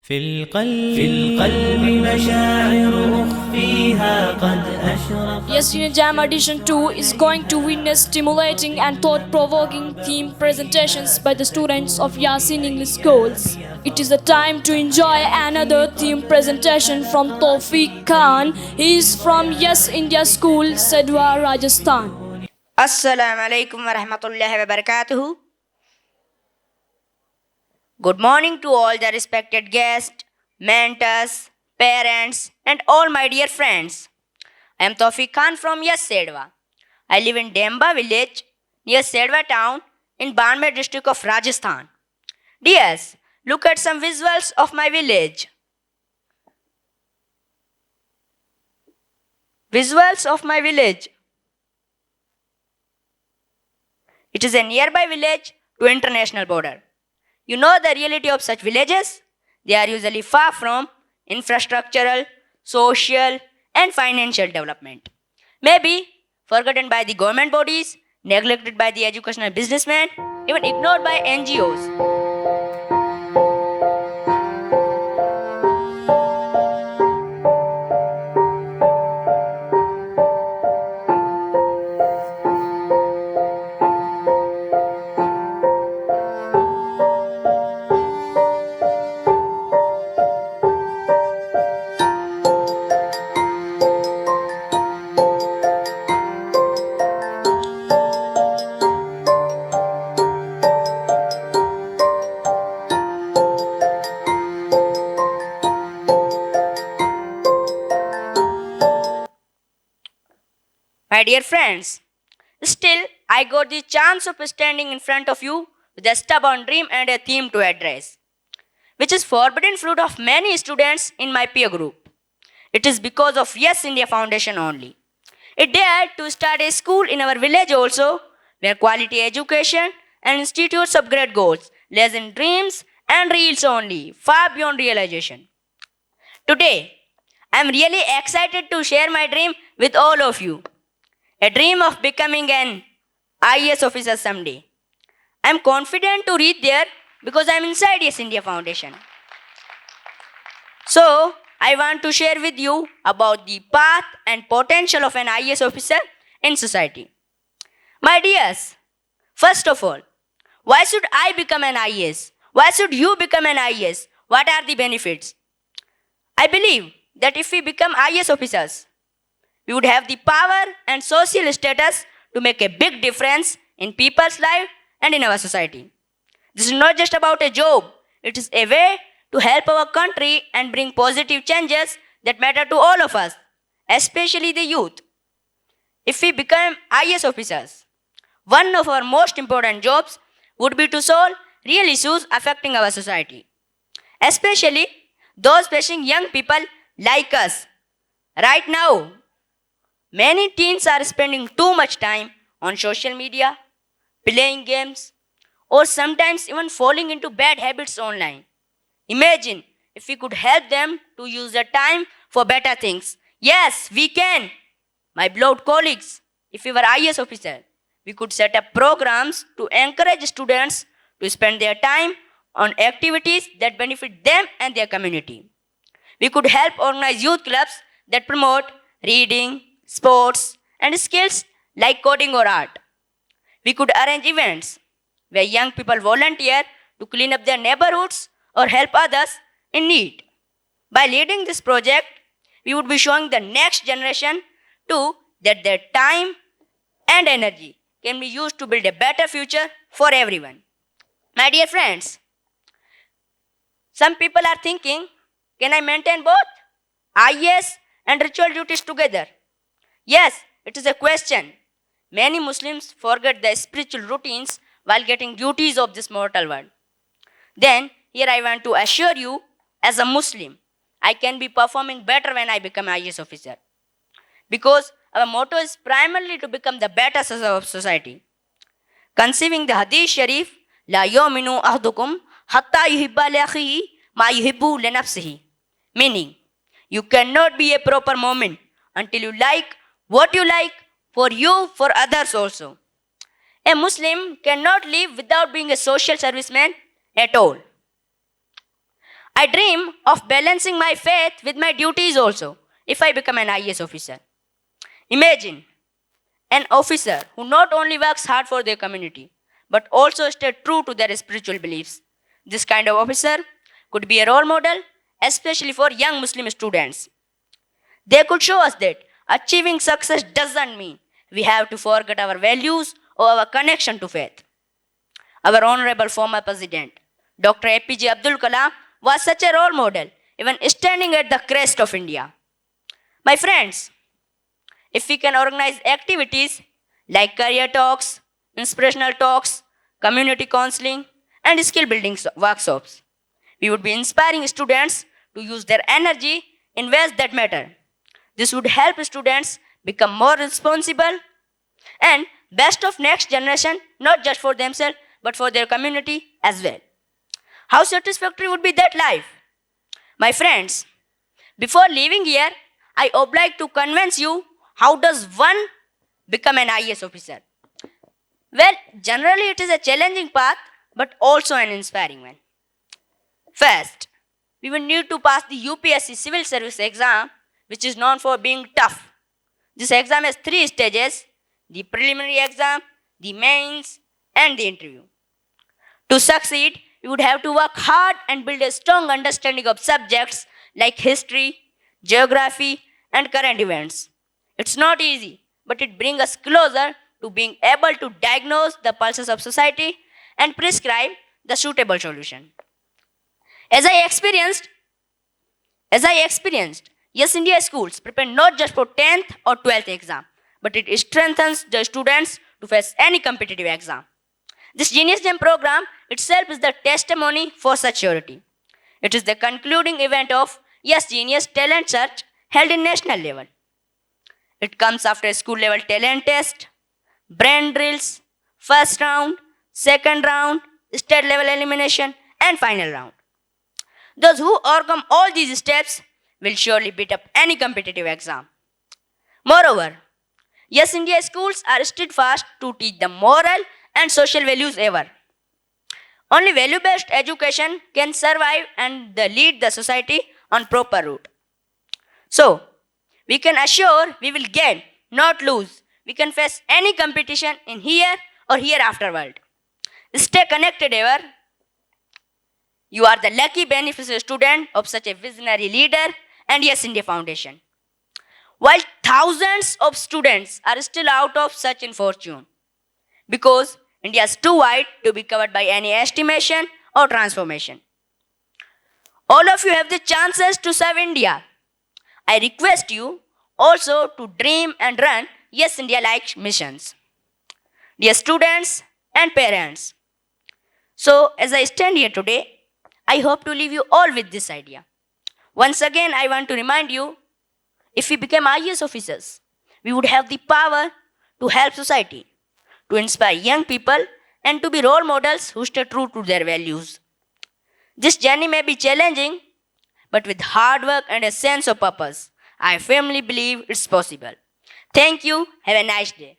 في القلب مشاعر أخفيها قد أشرقت. Yes, Unit Jam Edition 2 is going to witness stimulating and thought-provoking theme presentations by the students of Yasin English Schools. It is the time to enjoy another theme presentation from Tawfiq Khan. He is from Yes India School, Sedwa, Rajasthan. Assalamu alaikum wa rahmatullahi wa barakatuhu. Good morning to all the respected guests, mentors, parents, and all my dear friends. I am Tawfiq Khan from Yes Sedwa. I live in Demba village near Sedwa town in Barmer district of Rajasthan. Dears, look at some visuals of my village. Visuals of my village. It is a nearby village to international border. You know the reality of such villages? They are usually far from infrastructural, social, and financial development. Maybe forgotten by the government bodies, neglected by the educational businessmen, even ignored by NGOs. My dear friends, still I got the chance of standing in front of you with a stubborn dream and a theme to address, which is forbidden fruit of many students in my peer group. It is because of Yes India Foundation only. It dared to start a school in our village also, where quality education and institutes of great goals lies in dreams and reels only, far beyond realization. Today, I am really excited to share my dream with all of you. A dream of becoming an IAS officer someday. I am confident to reach there because I am inside Yes India Foundation. So, I want to share with you about the path and potential of an IAS officer in society. My dears, first of all, why should I become an IAS? Why should you become an IAS? What are the benefits? I believe that if we become IAS officers, we would have the power and social status to make a big difference in people's life and in our society. This is not just about a job, it is a way to help our country and bring positive changes that matter to all of us, especially the youth. If we become IAS officers, one of our most important jobs would be to solve real issues affecting our society, especially those facing young people like us. Right now, many teens are spending too much time on social media, playing games, or sometimes even falling into bad habits online. Imagine if we could help them to use their time for better things. Yes, we can. My beloved colleagues, if we were IAS officer, we could set up programs to encourage students to spend their time on activities that benefit them and their community. We could help organize youth clubs that promote reading, sports, and skills like coding or art. We could arrange events where young people volunteer to clean up their neighborhoods or help others in need. By leading this project, we would be showing the next generation too that their time and energy can be used to build a better future for everyone. My dear friends, some people are thinking, can I maintain both IAS and ritual duties together? Yes, it is a question. Many Muslims forget their spiritual routines while getting duties of this mortal world. Then, here I want to assure you, as a Muslim, I can be performing better when I become IAS officer. Because our motto is primarily to become the better citizen of society. Conceiving the Hadith Sharif, La yominu ahdukum hatta yuhibba li akhihi ma yuhibbu li nafsihi. Meaning, you cannot be a proper moment until you like what you like for you, for others also. A Muslim cannot live without being a social serviceman at all. I dream of balancing my faith with my duties also if I become an IAS officer. Imagine an officer who not only works hard for their community but also stay true to their spiritual beliefs. This kind of officer could be a role model, especially for young Muslim students. They could show us that achieving success doesn't mean we have to forget our values or our connection to faith. Our honorable former president, Dr. APJ Abdul Kalam, was such a role model, even standing at the crest of India. My friends, if we can organize activities like career talks, inspirational talks, community counseling, and skill building workshops, we would be inspiring students to use their energy in ways that matter. This would help students become more responsible and best of next generation, not just for themselves, but for their community as well. How satisfactory would be that life? My friends, before leaving here, I would like to convince you how does one become an IAS officer. Well, generally it is a challenging path, but also an inspiring one. First, we will need to pass the UPSC Civil Service exam, which is known for being tough. This exam has 3 stages: the preliminary exam, the mains, and the interview. To succeed, you would have to work hard and build a strong understanding of subjects like history, geography, and current events. It's not easy, but it brings us closer to being able to diagnose the pulses of society and prescribe the suitable solution. As I experienced, Yes India schools prepare not just for 10th or 12th exam, but it strengthens the students to face any competitive exam. This Genius Gem program itself is the testimony for such surety. It is the concluding event of Yes Genius Talent Search held in national level. It comes after a school level talent test, brain drills, first round, second round, state level elimination, and final round. Those who overcome all these steps will surely beat up any competitive exam. Moreover, Yes India schools are steadfast to teach the moral and social values ever. Only value-based education can survive and lead the society on proper route. So, we can assure we will gain, not lose. We can face any competition in here or hereafter world. Stay connected ever. You are the lucky beneficial student of such a visionary leader and Yes India Foundation. While thousands of students are still out of such fortune, because India is too wide to be covered by any estimation or transformation. All of you have the chances to serve India. I request you also to dream and run Yes India-like missions. Dear students and parents, so as I stand here today, I hope to leave you all with this idea. Once again, I want to remind you, if we became IAS officers, we would have the power to help society, to inspire young people, and to be role models who stay true to their values. This journey may be challenging, but with hard work and a sense of purpose, I firmly believe it's possible. Thank you. Have a nice day.